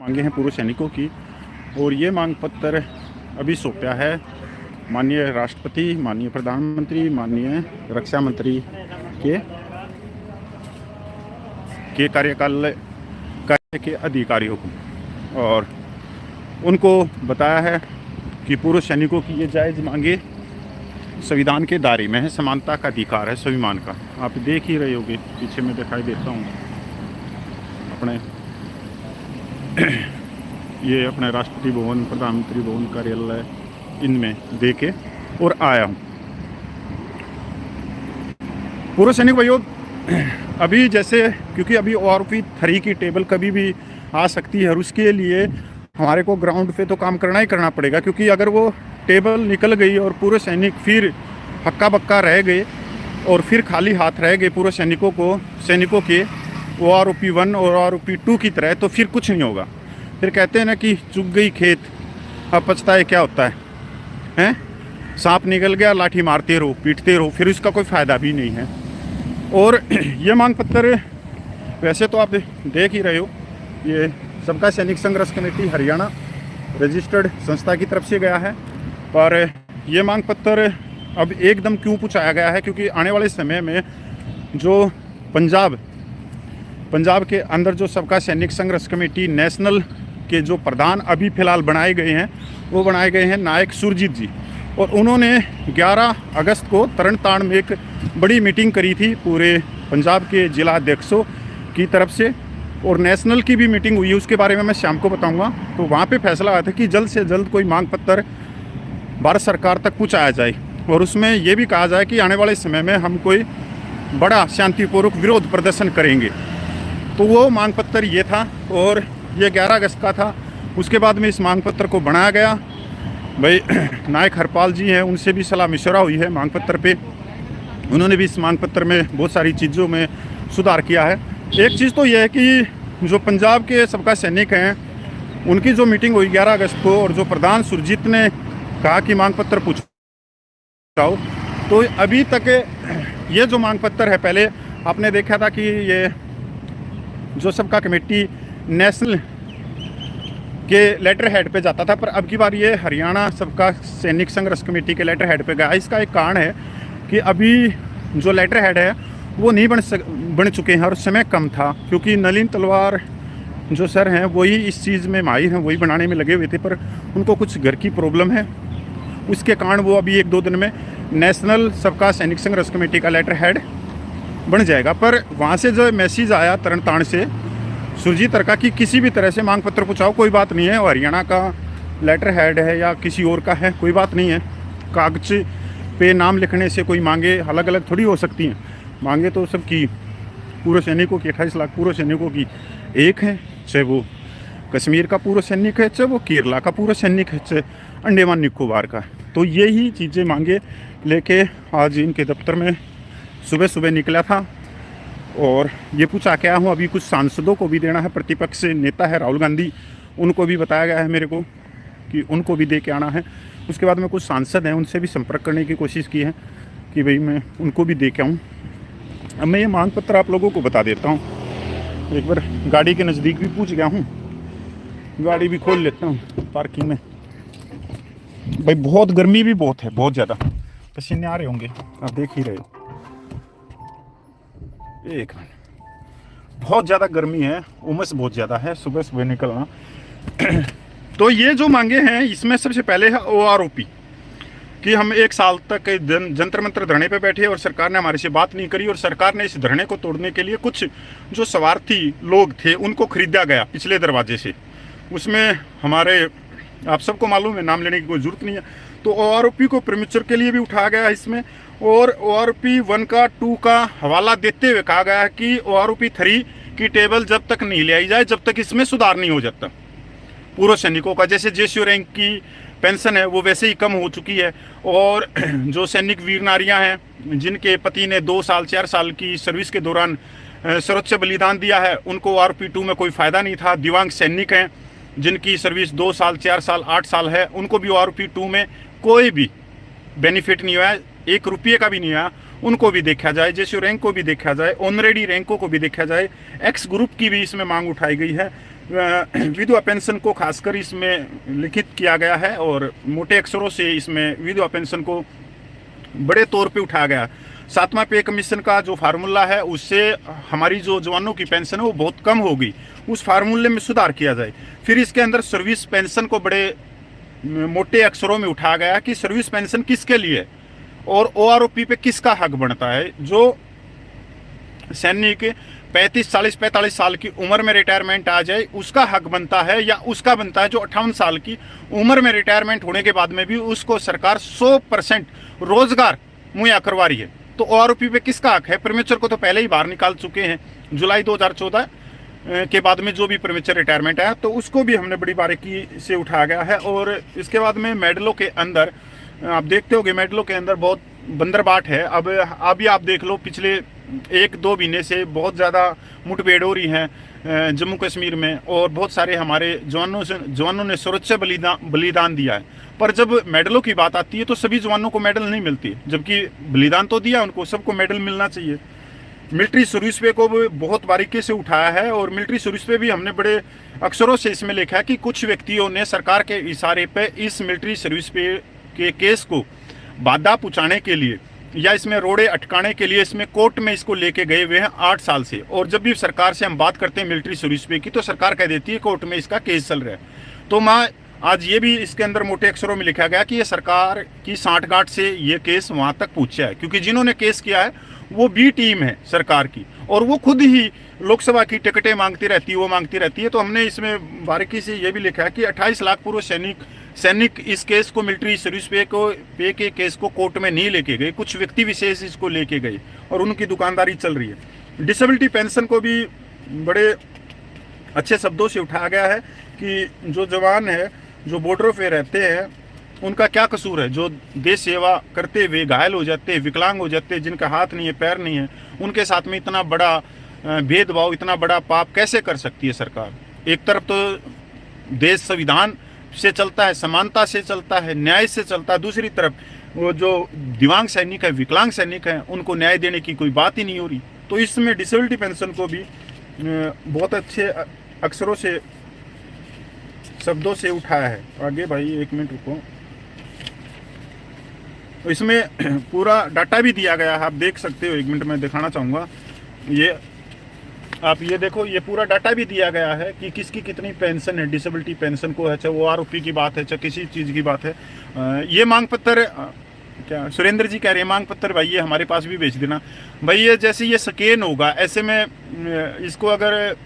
मांगे हैं पूर्व सैनिकों की, और ये मांग पत्र अभी सौंपा है माननीय राष्ट्रपति, माननीय प्रधानमंत्री, माननीय रक्षा मंत्री के कार्य के अधिकारियों को, और उनको बताया है कि पूर्व सैनिकों की ये जायज़ मांगे संविधान के दायरे में है, समानता का अधिकार है स्वाभिमान का। आप देख ही रहे होगे, पीछे में दिखाई देता हूँ अपने ये अपने राष्ट्रपति भवन, प्रधानमंत्री भवन कार्यालय, इनमें दे के और आया हूँ। पूर्व सैनिक भाइयों, अभी जैसे क्योंकि अभी ORP 3 की टेबल कभी भी आ सकती है, और उसके लिए हमारे को ग्राउंड पे तो काम करना ही करना पड़ेगा, क्योंकि अगर वो टेबल निकल गई और पूर्व सैनिक फिर हक्का बक्का रह गए और फिर खाली हाथ रह गए पूर्व सैनिकों के ORP 1 और ORP 2 की तरह, तो फिर कुछ नहीं होगा। फिर कहते हैं ना कि चुग गई खेत अब पछताए क्या होता है, हैं? सांप निकल गया, लाठी मारते रहो, पीटते रहो, फिर इसका कोई फ़ायदा भी नहीं है। और ये मांग पत्र वैसे तो आप देख ही रहे हो, ये सबका सैनिक संघर्ष कमेटी हरियाणा रजिस्टर्ड संस्था की तरफ से गया है, पर ये मांग पत्र अब एकदम क्यों पूछाया गया है, क्योंकि आने वाले समय में जो पंजाब के अंदर जो सबका सैनिक संघर्ष कमेटी नेशनल के जो प्रधान अभी फ़िलहाल बनाए गए हैं, वो बनाए गए हैं नायक सुरजीत जी, और उन्होंने 11 अगस्त को तरन तारण में एक बड़ी मीटिंग करी थी पूरे पंजाब के जिला अध्यक्षों की तरफ से, और नेशनल की भी मीटिंग हुई है, उसके बारे में मैं शाम को बताऊंगा। तो वहाँ पे फैसला आया था कि जल्द से जल्द कोई मांग पत्र भारत सरकार तक पहुँचाया जाए, और उसमें ये भी कहा जाए कि आने वाले समय में हम कोई बड़ा शांतिपूर्वक विरोध प्रदर्शन करेंगे। तो वो मांग पत्र ये था, और ये 11 अगस्त का था। उसके बाद में इस मांग पत्र को बनाया गया। भाई नायक हरपाल जी हैं, उनसे भी सलाह मशवरा हुई है मांग पत्र पे, उन्होंने भी इस मांग पत्र में बहुत सारी चीज़ों में सुधार किया है। एक चीज़ तो यह है कि जो पंजाब के सबका सैनिक हैं, उनकी जो मीटिंग हुई 11 अगस्त को, और जो प्रधान सुरजीत ने कहा कि मांग पत्र पूछाओ, तो अभी तक ये जो मांग पत्र है, पहले आपने देखा था कि ये जो सबका कमेटी नेशनल के लेटर हेड पे जाता था, पर अब की बार ये हरियाणा सबका सैनिक संघर्ष कमेटी के लेटर हेड पे गया। इसका एक कारण है कि अभी जो लेटर हेड है वो नहीं बन चुके हैं, और समय कम था, क्योंकि नलिन तलवार जो सर हैं वही इस चीज़ में माहिर हैं, वही बनाने में लगे हुए थे, पर उनको कुछ घर की प्रॉब्लम है, उसके कारण वो अभी 1-2 दिन में नेशनल सबका सैनिक संघर्ष कमेटी का लेटर हेड बन जाएगा। पर वहाँ से जो मैसेज आया तरन तारण से सुरजीत का कि किसी भी तरह से मांग पत्र पूछाओ, कोई बात नहीं है, और हरियाणा का लेटर हेड है या किसी और का है, कोई बात नहीं है, कागज पे नाम लिखने से कोई मांगे अलग अलग थोड़ी हो सकती हैं। मांगे तो सबकी पूर्व सैनिकों की 28 लाख पूर्व सैनिकों की एक है, चाहे वो कश्मीर का पूर्व सैनिक है, चाहे वो केरला का पूर्व सैनिक है, चाहे अंडमान निकोबार का। तो यही चीज़ें मांगे लेके आज इनके दफ्तर में सुबह निकला था, और ये पूछा क्या हूँ। अभी कुछ सांसदों को भी देना है, प्रतिपक्ष नेता है राहुल गांधी, उनको भी बताया गया है मेरे को कि उनको भी दे के आना है। उसके बाद में कुछ सांसद हैं, उनसे भी संपर्क करने की कोशिश की है कि भाई मैं उनको भी दे के आऊँ। अब मैं ये मांग पत्र आप लोगों को बता देता हूँ। एक बार गाड़ी के नज़दीक भी पूछ गया हूँ, गाड़ी भी खोल लेता हूँ पार्किंग में। भाई बहुत गर्मी भी बहुत है, बहुत ज़्यादा पसीने आ रहे होंगे, आप देख ही रहे हो। एक मिनट, बहुत ज़्यादा गर्मी है, उमस बहुत ज़्यादा है, सुबह निकलना। तो ये जो मांगे हैं, इसमें सबसे पहले है ORP कि हम 1 साल तक जंतर मंतर धरने पे बैठे और सरकार ने हमारे से बात नहीं करी, और सरकार ने इस धरने को तोड़ने के लिए कुछ जो स्वार्थी लोग थे उनको खरीदा गया पिछले दरवाजे से। उसमें हमारे आप सबको मालूम है, नाम लेने की कोई ज़रूरत नहीं है। तो ORP को प्रीमेच्योर के लिए भी उठाया गया है इसमें, और ORP 1 का 2 का हवाला देते हुए कहा गया है कि ORP 3 की टेबल जब तक नहीं ले आई जाए, जब तक इसमें सुधार नहीं हो जाता। पूर्व सैनिकों का जैसे JCO रैंक की पेंशन है वो वैसे ही कम हो चुकी है, और जो सैनिक वीर नारियाँ हैं जिनके पति ने 2 साल 4 साल की सर्विस के दौरान सर्वोच्च बलिदान दिया है, उनको ORP 2 में कोई फ़ायदा नहीं था। दिव्यांग सैनिक हैं जिनकी सर्विस 2 साल 4 साल 8 साल है, उनको भी ORP 2 में कोई भी बेनिफिट नहीं हुआ, 1 रुपये का भी नहीं आया, उनको भी देखा जाए। JCO रैंक को भी देखा जाए, ऑनरेडी रैंकों को भी देखा जाए। एक्स ग्रुप की भी इसमें मांग उठाई गई है। विधवा पेंशन को खासकर इसमें लिखित किया गया है और मोटे अक्षरों से इसमें विधवा पेंशन को बड़े तौर पे उठाया गया। 7वां पे कमीशन का जो फार्मूला है उससे हमारी जो जवानों की पेंशन है वो बहुत कम होगी, उस फार्मूले में सुधार किया जाए। फिर इसके अंदर सर्विस पेंशन को बड़े मोटे अक्षरों में उठाया गया कि सर्विस पेंशन किसके लिए और ओआरओपी पे किसका हक बनता है। जो सैनिक 45 साल की उम्र में रिटायरमेंट आ जाए उसका हक बनता है, या उसका बनता है जो 58 साल की उम्र में रिटायरमेंट होने के बाद में भी उसको सरकार 100% रोजगार मुहैया करवा रही है। तो ओआरओपी पे किसका हक है? प्रीमेच्योर को तो पहले ही बाहर निकाल चुके हैं, जुलाई 2014 के बाद में जो भी प्रीमेच्योर रिटायरमेंट आया तो उसको भी हमने बड़ी बारीकी से उठाया गया है। और इसके बाद में मेडलों के अंदर आप देखते होंगे, मेडलों के अंदर बहुत बंदरबाट है। अब अभी आप देख लो, पिछले 1-2 महीने से बहुत ज़्यादा मुठभेड़ हो रही हैं जम्मू कश्मीर में, और बहुत सारे हमारे जवानों ने सर्वोच्च बलिदान दिया है। पर जब मेडलों की बात आती है तो सभी जवानों को मेडल नहीं मिलती, जबकि बलिदान तो दिया उनको, सबको मेडल मिलना चाहिए। मिलिट्री सर्विस पे को भी बहुत बारीकी से उठाया है और मिलिट्री सर्विस पे भी हमने बड़े अक्षरों से इसमें लिखा है कि कुछ व्यक्तियों ने सरकार के इशारे पे इस मिलिट्री सर्विस पे के केस को बाधा पहुँचाने के लिए या इसमें रोड़े अटकाने के लिए इसमें कोर्ट में इसको लेके गए हुए हैं 8 साल से। और जब भी सरकार से हम बात करते हैं मिलिट्री सर्विस पे की तो सरकार कह देती है कोर्ट में इसका केस चल रहा है। तो मैं आज ये भी इसके अंदर मोटे अक्षरों में लिखा गया कि ये सरकार की सांठगांठ से ये केस वहाँ तक पहुँचा है, क्योंकि जिन्होंने केस किया है वो बी टीम है सरकार की और वो खुद ही लोकसभा की टिकटें मांगती रहती है, वो मांगती रहती है। तो हमने इसमें बारीकी से ये भी लिखा है कि 28 लाख पूर्व सैनिक इस केस को मिलिट्री सर्विस पे के केस को कोर्ट में नहीं लेके गए, कुछ व्यक्ति विशेष इसको लेके गए और उनकी दुकानदारी चल रही है। डिसेबिलिटी पेंशन को भी बड़े अच्छे शब्दों से उठाया गया है कि जो जवान है जो बॉर्डर पे रहते हैं उनका क्या कसूर है, जो देश सेवा करते हुए घायल हो जाते हैं, विकलांग हो जाते हैं, जिनका हाथ नहीं है पैर नहीं है, उनके साथ में इतना बड़ा भेदभाव, इतना बड़ा पाप कैसे कर सकती है सरकार। एक तरफ तो देश संविधान से चलता है, समानता से चलता है, न्याय से चलता है, दूसरी तरफ वो जो दिव्यांग सैनिक है, विकलांग सैनिक हैं, उनको न्याय देने की कोई बात ही नहीं हो रही। तो इसमें डिसेबिलिटी पेंशन को भी बहुत अच्छे अक्षरों से शब्दों से उठाया है। आगे भाई 1 मिनट रुको। तो इसमें पूरा डाटा भी दिया गया है, आप देख सकते हो। 1 मिनट में दिखाना चाहूँगा, ये आप ये देखो, ये पूरा डाटा भी दिया गया है कि किसकी कितनी पेंशन है, डिसेबिलिटी पेंशन को है, चाहे वो आरओपी की बात है चाहे किसी चीज़ की बात है। ये मांग पत्र क्या सुरेंद्र जी कह रहे हैं, मांग पत्र भाई ये हमारे पास भी भेज देना भाई। ये जैसे ये स्कैन होगा, ऐसे में इसको अगर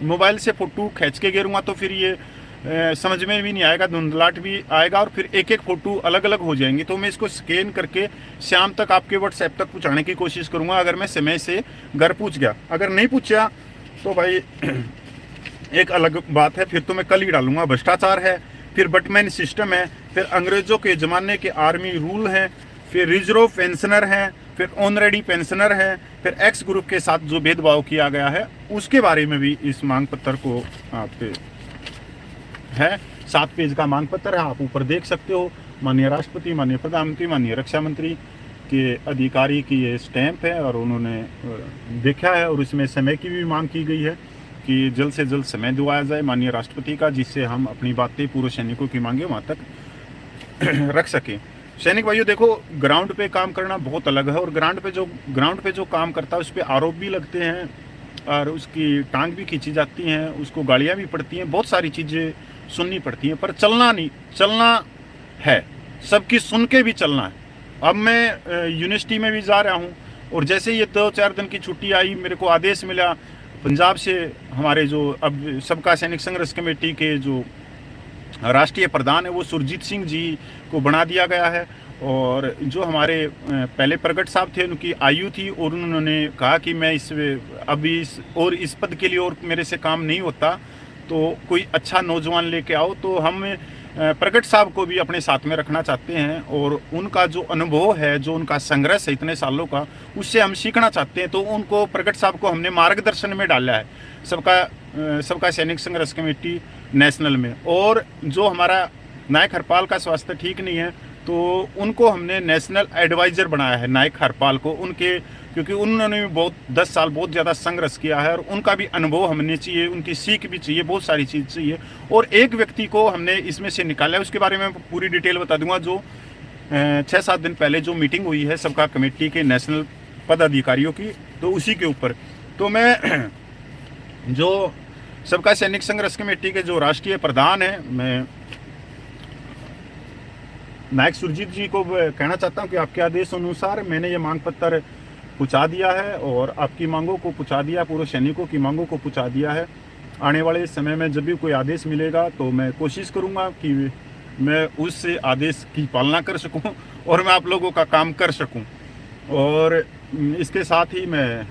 मोबाइल से फ़ोटो खींच के गिरूँगा तो फिर ये समझ में भी नहीं आएगा, धुंधलाहट भी आएगा और फिर एक फ़ोटो अलग अलग हो जाएंगी। तो मैं इसको स्कैन करके शाम तक आपके व्हाट्सएप तक पहुंचाने की कोशिश करूंगा, अगर मैं समय से घर पहुंच गया। अगर नहीं पूछा तो भाई एक अलग बात है, फिर तो मैं कल ही डालूंगा। भ्रष्टाचार है, फिर बटमैन सिस्टम है, फिर अंग्रेज़ों के ज़माने के आर्मी रूल हैं, फिर रिजर्व पेंशनर हैं, फिर ऑनरेडी पेंशनर हैं, फिर एक्स ग्रुप के साथ जो भेदभाव किया गया है उसके बारे में भी इस मांग पत्र को आप है। 7 पेज का मांग पत्र है, आप ऊपर देख सकते हो। माननीय राष्ट्रपति, माननीय प्रधानमंत्री, माननीय रक्षा मंत्री के अधिकारी की ये स्टैंप है और उन्होंने देखा है और इसमें समय की भी मांग की गई है कि जल्द से जल्द समय दिवाया जाए माननीय राष्ट्रपति का, जिससे हम अपनी बातें पूर्व सैनिकों की मांगे वहाँ तक रख सकें। सैनिक भाइयों देखो, ग्राउंड पे काम करना बहुत अलग है और ग्राउंड पे जो काम करता है उस पर आरोप भी लगते हैं और उसकी टांग भी खींची जाती हैं, उसको गालियाँ भी पड़ती हैं, बहुत सारी चीज़ें सुननी पड़ती हैं, पर चलना है, सबकी सुन के भी चलना है। अब मैं यूनिवर्सिटी में भी जा रहा हूँ और जैसे ये 2-4 दिन की छुट्टी आई, मेरे को आदेश मिला पंजाब से, हमारे जो अब सबका सैनिक संघर्ष कमेटी के जो राष्ट्रीय प्रधान है वो सुरजीत सिंह जी को बना दिया गया है। और जो हमारे पहले प्रगट साहब थे उनकी आयु थी और उन्होंने कहा कि मैं इस पद के लिए और मेरे से काम नहीं होता, तो कोई अच्छा नौजवान लेके आओ। तो हम प्रगट साहब को भी अपने साथ में रखना चाहते हैं और उनका जो अनुभव है, जो उनका संघर्ष है इतने सालों का, उससे हम सीखना चाहते हैं। तो उनको, प्रगट साहब को हमने मार्गदर्शन में डाला है सबका सैनिक संघर्ष कमेटी नेशनल में। और जो हमारा नायक हरपाल का स्वास्थ्य ठीक नहीं है तो उनको हमने नेशनल एडवाइज़र बनाया है, नायक हरपाल को, उनके, क्योंकि उन्होंने भी बहुत 10 साल बहुत ज़्यादा संघर्ष किया है और उनका भी अनुभव हमने चाहिए, उनकी सीख भी चाहिए, बहुत सारी चीज़ चाहिए। और एक व्यक्ति को हमने इसमें से निकाला है, उसके बारे में पूरी डिटेल बता दूंगा। जो 6-7 दिन पहले जो मीटिंग हुई है सबका कमेटी के नेशनल पदाधिकारियों की, तो उसी के ऊपर तो मैं जो सबका सैनिक संघर्ष कमेटी के जो राष्ट्रीय प्रधान है, मैं नायक सुरजीत जी को कहना चाहता हूं कि आपके आदेश अनुसार मैंने ये मांग पत्र पहुँचा दिया है और आपकी मांगों को पहुँचा दिया, पूर्व सैनिकों की मांगों को पहुँचा दिया है। आने वाले समय में जब भी कोई आदेश मिलेगा तो मैं कोशिश करूँगा कि मैं उस आदेश की पालना कर सकूँ और मैं आप लोगों का काम कर सकूँ। और इसके साथ ही मैं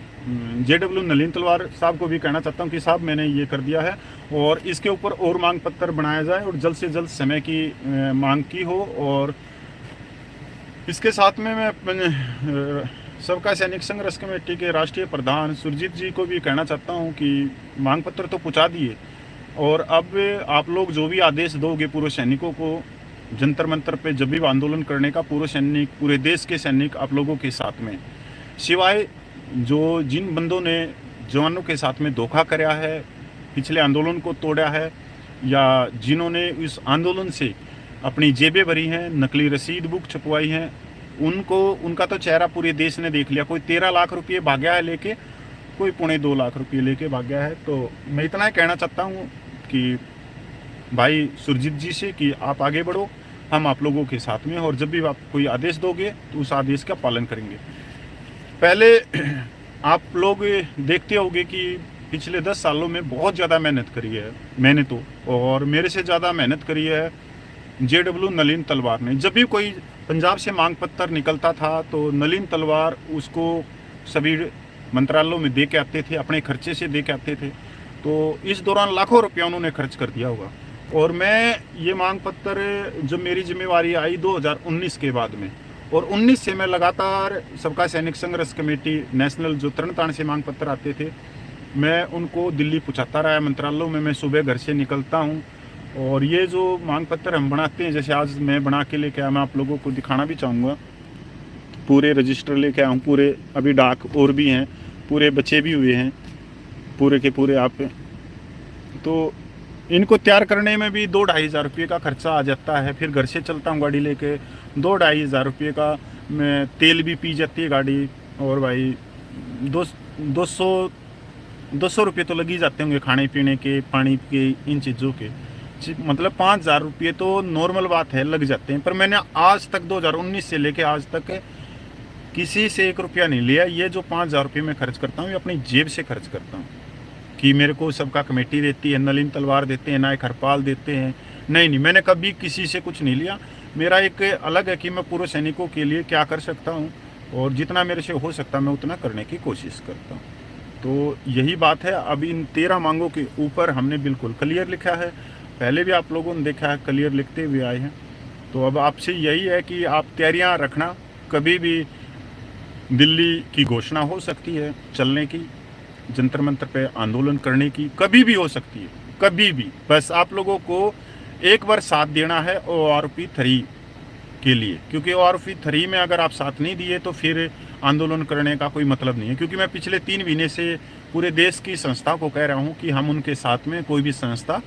JW नलिन तलवार साहब को भी कहना चाहता हूँ कि साहब मैंने ये कर दिया है और इसके ऊपर और मांग पत्र बनाया जाए और जल्द से जल्द समय की मांग की हो। और इसके साथ में मैं सबका सैनिक संघर्ष कमेटी के राष्ट्रीय प्रधान सुरजीत जी को भी कहना चाहता हूँ कि मांग पत्र तो पहुँचा दिए और अब आप लोग जो भी आदेश दोगे पूर्व सैनिकों को जंतर मंतर पे जब भी आंदोलन करने का, पूर्व सैनिक, पूरे देश के सैनिक आप लोगों के साथ में, सिवाय जो जिन बंदों ने जवानों के साथ में धोखा कराया है, पिछले आंदोलन को तोड़ा है, या जिन्होंने इस आंदोलन से अपनी जेबें भरी हैं, नकली रसीद बुक छपवाई हैं, उनका तो चेहरा पूरे देश ने देख लिया। कोई 13 लाख रुपये भाग्या है लेके, कोई 2.25 लाख रुपये लेके भाग्या है। तो मैं इतना ही कहना चाहता हूँ कि भाई सुरजीत जी से कि आप आगे बढ़ो, हम आप लोगों के साथ में, और जब भी आप कोई आदेश दोगे तो उस आदेश का पालन करेंगे। पहले आप लोग देखते होंगे कि पिछले 10 सालों में बहुत ज़्यादा मेहनत करी है मैंने तो, और मेरे से ज़्यादा मेहनत करी है JW नलिन तलवार ने। जब भी कोई पंजाब से मांग पत्र निकलता था तो नलिन तलवार उसको सभी मंत्रालयों में दे के आते थे, अपने खर्चे से दे के आते थे। तो इस दौरान लाखों रुपया उन्होंने खर्च कर दिया होगा। और मैं ये मांग पत्र जब मेरी जिम्मेवारी आई 2019 के बाद में, और 19 से मैं लगातार सबका सैनिक संघर्ष कमेटी नेशनल जो तरण से मांग पत्र आते थे, मैं उनको दिल्ली पहुँचाता रहा मंत्रालयों में। मैं सुबह घर से निकलता हूँ और ये जो मांग पत्र हम बनाते हैं, जैसे आज मैं बना के लेके आया, मैं आप लोगों को दिखाना भी चाहूँगा। पूरे रजिस्टर लेके आया हूँ, पूरे अभी डाक और भी हैं, पूरे बचे भी हुए हैं पूरे के पूरे आप। तो इनको तैयार करने में भी 2-2.5 हज़ार रुपये का खर्चा आ जाता है। फिर घर से चलता हूँ गाड़ी लेके, 2-2.5 हज़ार रुपये का मैं तेल भी पी जाती है गाड़ी। और भाई 200 रुपये तो लग ही जाते होंगे खाने पीने के, पानी के, इन चीज़ों के। मतलब 5,000 रुपये तो नॉर्मल बात है, लग जाते हैं। पर मैंने आज तक 2019 से लेके आज तक किसी से 1 रुपया नहीं लिया। ये जो 5,000 रुपये मैं खर्च करता हूँ, ये अपनी जेब से खर्च करता हूँ। कि मेरे को सबका कमेटी देती है, नलिन तलवार देते हैं, नायक हरपाल देते हैं, नहीं, मैंने कभी किसी से कुछ नहीं लिया। मेरा एक अलग है कि मैं पूर्व सैनिकों के लिए क्या कर सकता हूँ, और जितना मेरे से हो सकता मैं उतना करने की कोशिश करता हूँ। तो यही बात है। अब इन 13 मांगों के ऊपर हमने बिल्कुल क्लियर लिखा है, पहले भी आप लोगों ने देखा है, क्लियर लिखते हुए आए हैं। तो अब आपसे यही है कि आप तैयारियां रखना, कभी भी दिल्ली की घोषणा हो सकती है चलने की, जंतर मंतर पे आंदोलन करने की, कभी भी हो सकती है, कभी भी। बस आप लोगों को एक बार साथ देना है ORP 3 के लिए, क्योंकि ORP 3 में अगर आप साथ नहीं दिए तो फिर आंदोलन करने का कोई मतलब नहीं है। क्योंकि मैं पिछले 3 महीने से पूरे देश की संस्था को कह रहा हूँ कि हम उनके साथ में, कोई भी संस्था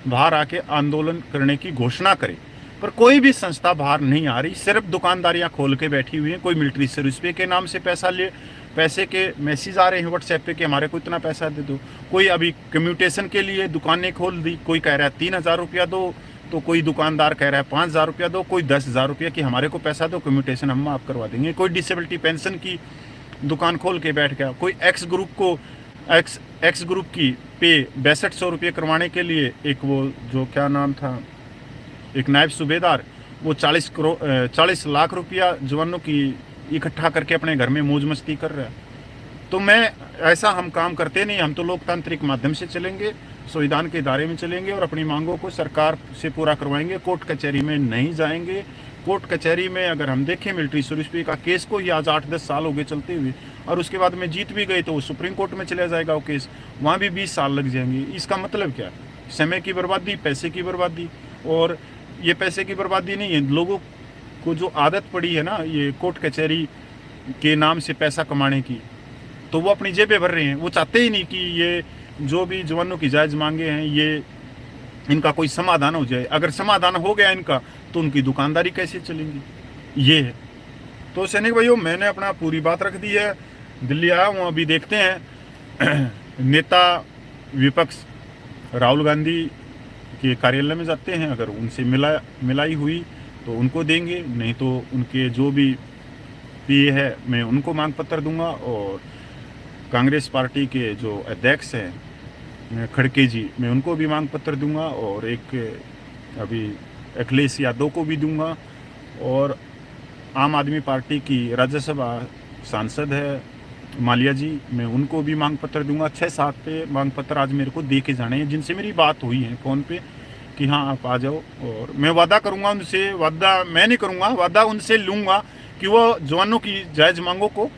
बाहर आके आंदोलन करने की घोषणा करे, पर कोई भी संस्था बाहर नहीं आ रही। सिर्फ दुकानदारियां खोल के बैठी हुई हैं। कोई मिलिट्री सर्विस पे के नाम से पैसे के मैसेज आ रहे हैं व्हाट्सएप पे कि हमारे को इतना पैसा दे दो। कोई अभी कम्यूटेशन के लिए दुकानें खोल दी, कोई कह रहा है 3,000 रुपया दो, तो कोई दुकानदार कह रहा है 5,000 रुपया दो, कोई 10,000 रुपया कि हमारे को पैसा दो, कम्यूटेशन हम आप करवा देंगे। कोई डिसेबिलिटी पेंशन की दुकान खोल के बैठ गया। कोई एक्स ग्रुप की पे 6200 रुपये करवाने के लिए एक वो जो क्या नाम था, एक नायब सूबेदार, वो 40 लाख रुपया जवानों की इकट्ठा करके अपने घर में मौज मस्ती कर रहा है। तो मैं ऐसा हम काम करते नहीं। हम तो लोकतांत्रिक माध्यम से चलेंगे, संविधान के दायरे में चलेंगे और अपनी मांगों को सरकार से पूरा करवाएंगे। कोर्ट कचहरी में नहीं जाएंगे। कोर्ट कचहरी में अगर हम देखें मिलिट्री सर्विस पे का केस को ही आज 8-10 साल हो गए चलते हुए, और उसके बाद में जीत भी गए तो वो सुप्रीम कोर्ट में चला जाएगा वो केस, वहाँ भी 20 साल लग जाएंगे। इसका मतलब क्या? समय की बर्बादी, पैसे की बर्बादी। और ये पैसे की बर्बादी नहीं है, लोगों को जो आदत पड़ी है ना ये कोर्ट कचहरी के नाम से पैसा कमाने की, तो वो अपनी जेबें भर रहे हैं। वो चाहते ही नहीं कि ये जो भी जवानों की जायज़ मांगे हैं ये इनका कोई समाधान हो जाए। अगर समाधान हो गया इनका तो उनकी दुकानदारी कैसे चलेंगी, ये है। तो सैनिक भाइयों, मैंने अपना पूरी बात रख दी है। दिल्ली आया हूँ, अभी देखते हैं नेता विपक्ष राहुल गांधी के कार्यालय में जाते हैं, अगर उनसे मिलाई हुई तो उनको देंगे, नहीं तो उनके जो भी पीए है मैं उनको मांग पत्र दूंगा। और कांग्रेस पार्टी के जो अध्यक्ष हैं खड़गे जी, मैं उनको भी मांग पत्र दूंगा, और एक अभी अखिलेश यादव को भी दूंगा, और आम आदमी पार्टी की राज्यसभा सांसद है मालिया जी, मैं उनको भी मांग पत्र दूंगा। 6-7 पे मांग पत्र आज मेरे को दे के जाने हैं, जिनसे मेरी बात हुई है फ़ोन पे कि हाँ आप आ जाओ। और मैं वादा करूंगा उनसे, वादा मैं नहीं करूंगा, वादा उनसे लूँगा कि वो जवानों की जायज़ मांगों को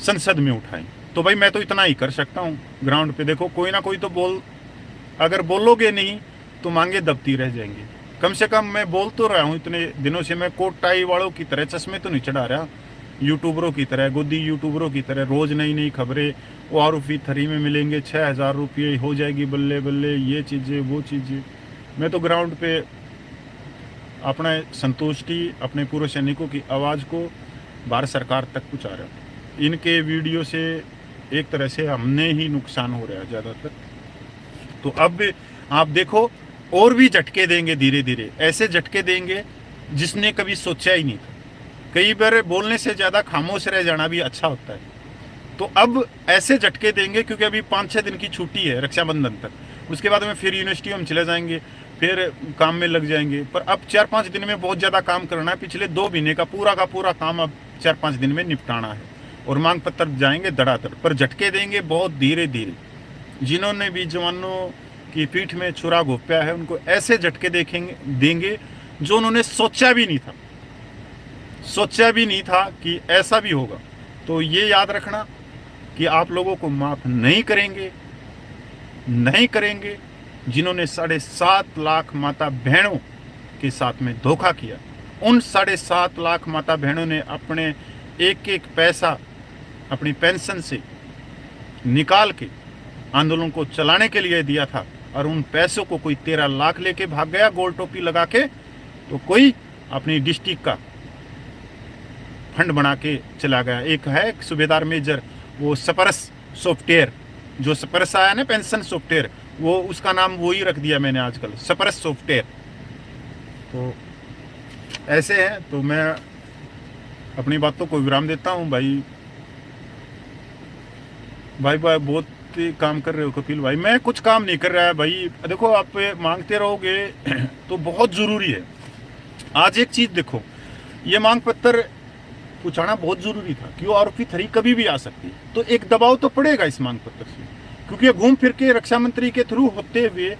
संसद में उठाएं। तो भाई मैं तो इतना ही कर सकता हूँ। ग्राउंड पे देखो कोई ना कोई तो अगर बोलोगे नहीं तो मांगे दबती रह जाएंगी। कम से कम मैं बोल तो रहा हूँ इतने दिनों से। मैं कोट टाई वालों की तरह चश्मे तो नहीं चढ़ा रहा, यूट्यूबरों की तरह, गोदी यूट्यूबरों की तरह रोज़ नई नई खबरें। वो आरूफी थरी में मिलेंगे 6,000 रुपये, हो जाएगी बल्ले बल्ले, ये चीज़ें वो चीज़ें। मैं तो ग्राउंड पे अपना संतुष्टि, अपने पूर्व सैनिकों की आवाज़ को भारत सरकार तक पहुँचा रहा हूँ। इनके वीडियो से एक तरह से हमने ही नुकसान हो रहा है ज़्यादातर। तो अब आप देखो और भी झटके देंगे, धीरे धीरे ऐसे झटके देंगे जिसने कभी सोचा ही नहीं था। कई बार बोलने से ज़्यादा खामोश रह जाना भी अच्छा होता है। तो अब ऐसे झटके देंगे, क्योंकि अभी 5-6 दिन की छुट्टी है रक्षाबंधन तक, उसके बाद में फिर यूनिवर्सिटी हम चले जाएंगे, फिर काम में लग जाएंगे। पर अब 4-5 दिन में बहुत ज़्यादा काम करना है। पिछले 2 महीने का पूरा काम अब 4-5 दिन में निपटाना है, और मांग पत्र जाएंगे धड़ाधड़। पर झटके देंगे बहुत धीरे धीरे। जिन्होंने भी जवानों की पीठ में छुरा घोंपा है उनको ऐसे झटके देंगे जो उन्होंने सोचा भी नहीं था कि ऐसा भी होगा। तो ये याद रखना कि आप लोगों को माफ नहीं करेंगे जिन्होंने 7.5 लाख माता बहनों के साथ में धोखा किया। उन 7.5 लाख माता बहनों ने अपने एक पैसा अपनी पेंशन से निकाल के आंदोलन को चलाने के लिए दिया था, और उन पैसों को कोई 13 लाख लेके भाग गया गोल टोपी लगा के, तो कोई अपनी डिस्ट्रिक्ट का फंड बना के चला गया। एक है सूबेदार मेजर, वो सपरस सॉफ्टवेयर, जो सपरस आया ना पेंशन सॉफ्टवेयर, वो उसका नाम वो ही रख दिया मैंने आजकल, सपरस सॉफ्टवेयर। तो ऐसे हैं। तो मैं अपनी बातों को विराम देता हूँ। भाई बहुत काम कर रहे हो कपिल भाई। मैं कुछ काम नहीं कर रहा है भाई। देखो आप मांगते रहोगे तो बहुत ज़रूरी है। आज एक चीज़ देखो, ये मांग पत्र पहुँचाना बहुत ज़रूरी था, क्यों आरोपी थरी कभी भी आ सकती है। तो एक दबाव तो पड़ेगा इस मांग पत्र से, क्योंकि ये घूम फिर के रक्षा मंत्री के थ्रू होते हुए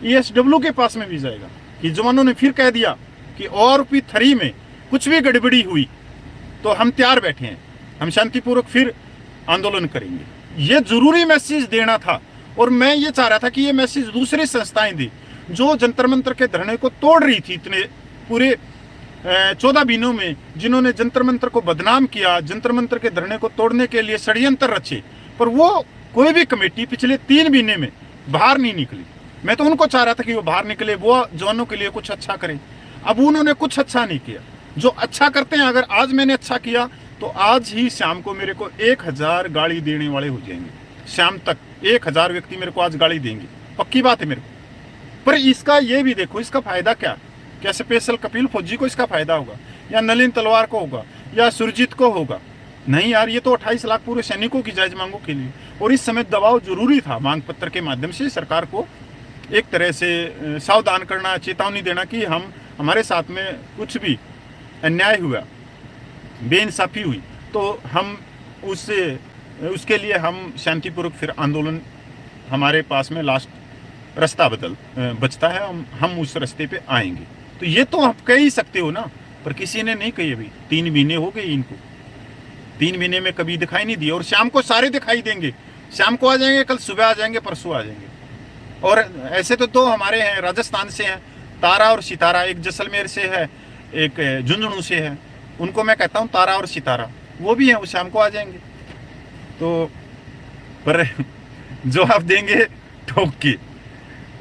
ESW के पास में भी जाएगा कि जवानों ने फिर कह दिया कि आरोपी थरी में कुछ भी गड़बड़ी हुई तो हम तैयार बैठे हैं, हम शांतिपूर्वक फिर आंदोलन करेंगे। ये जरूरी मैसेज देना था, और मैं ये चाह रहा था कि ये मैसेज दूसरी संस्थाएं दी जो जंतर मंतर के धरने को तोड़ रही थी इतने पूरे 14 महीनों में, जिन्होंने जंतर मंतर को बदनाम किया, जंतर मंतर के धरने को तोड़ने के लिए षड्यंत्र रचे, पर वो कोई भी कमेटी पिछले 3 महीने में बाहर नहीं निकली। मैं तो उनको चाह रहा था कि वो बाहर निकले, वो जवानों के लिए कुछ अच्छा करें। अब उन्होंने कुछ अच्छा नहीं किया। जो अच्छा करते हैं, अगर आज मैंने अच्छा किया तो आज ही शाम को मेरे को 1000 गाड़ी देने वाले हो जाएंगे। शाम तक 1000 व्यक्ति मेरे को आज गाड़ी देंगे, पक्की बात है मेरे को। पर इसका ये भी देखो, इसका फायदा क्या स्पेशल कपिल फौजी को इसका फायदा होगा, या नलिन तलवार को होगा, या सुरजीत को होगा? नहीं यार, ये तो 28 लाख पूरे सैनिकों की जायज मांगों के लिए। और इस समय दबाव जरूरी था मांग पत्र के माध्यम से सरकार को एक तरह से सावधान करना, चेतावनी देना कि हमारे साथ में कुछ भी अन्याय हुआ, बेइंसाफी हुई, तो हम उसके लिए हम शांतिपूर्वक फिर आंदोलन, हमारे पास में लास्ट रास्ता बचता है, हम उस रास्ते पे आएंगे। तो ये तो आप कह ही सकते हो ना, पर किसी ने नहीं कही। अभी 3 महीने हो गए इनको, 3 महीने में कभी दिखाई नहीं दिए। और शाम को सारे दिखाई देंगे, शाम को आ जाएंगे, कल सुबह आ जाएंगे, परसों आ जाएंगे। और ऐसे तो 2 हमारे हैं, राजस्थान से हैं, तारा और सितारा। एक जैसलमेर से है, एक झुंझुनू से है, उनको मैं कहता हूँ तारा और सितारा, वो भी हैं, वो शाम को आ जाएंगे। तो पर जो आप देंगे ठोक के,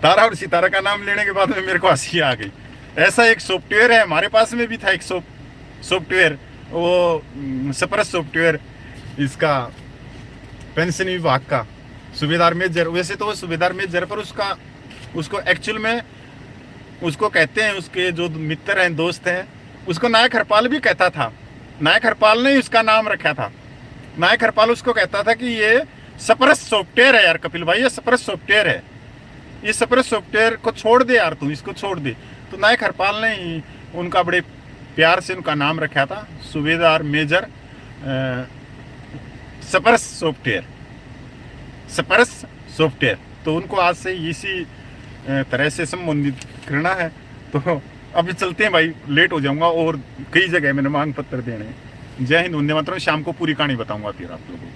तारा और सितारा का नाम लेने के बाद में मेरे को हंसी आ गई। ऐसा एक सॉफ्टवेयर है, हमारे पास में भी था एक सॉफ्टवेयर, वो सपरस सॉफ्टवेयर, इसका पेंशन विभाग का, सूबेदार मेजर। वैसे तो वो सूबेदार मेजर, पर उसको एक्चुअल में उसको कहते हैं, उसके जो मित्र हैं, दोस्त हैं, उसको नायक हरपाल भी कहता था। नायक हरपाल ने उसका नाम रखा था। नायक हरपाल उसको कहता था कि ये सपरस सॉफ्टवेयर है यार कपिल भाई, ये सपरस सॉफ्टवेयर है, ये सपरस सॉफ्टवेयर को छोड़ दे यार तू, इसको छोड़ दे। तो नायक हरपाल ने ही उनका बड़े प्यार से उनका नाम रखा था, सूबेदार मेजर सपरस सॉफ्टवेयर, सपरस सॉफ्टवेयर। तो उनको आज से इसी तरह से संबोधित करना है। तो अभी चलते हैं भाई, लेट हो जाऊंगा और कई जगह मैंने मांग पत्र देने हैं। जय हिंद, वंदे मातरम। शाम को पूरी कहानी बताऊंगा फिर आप लोगों को।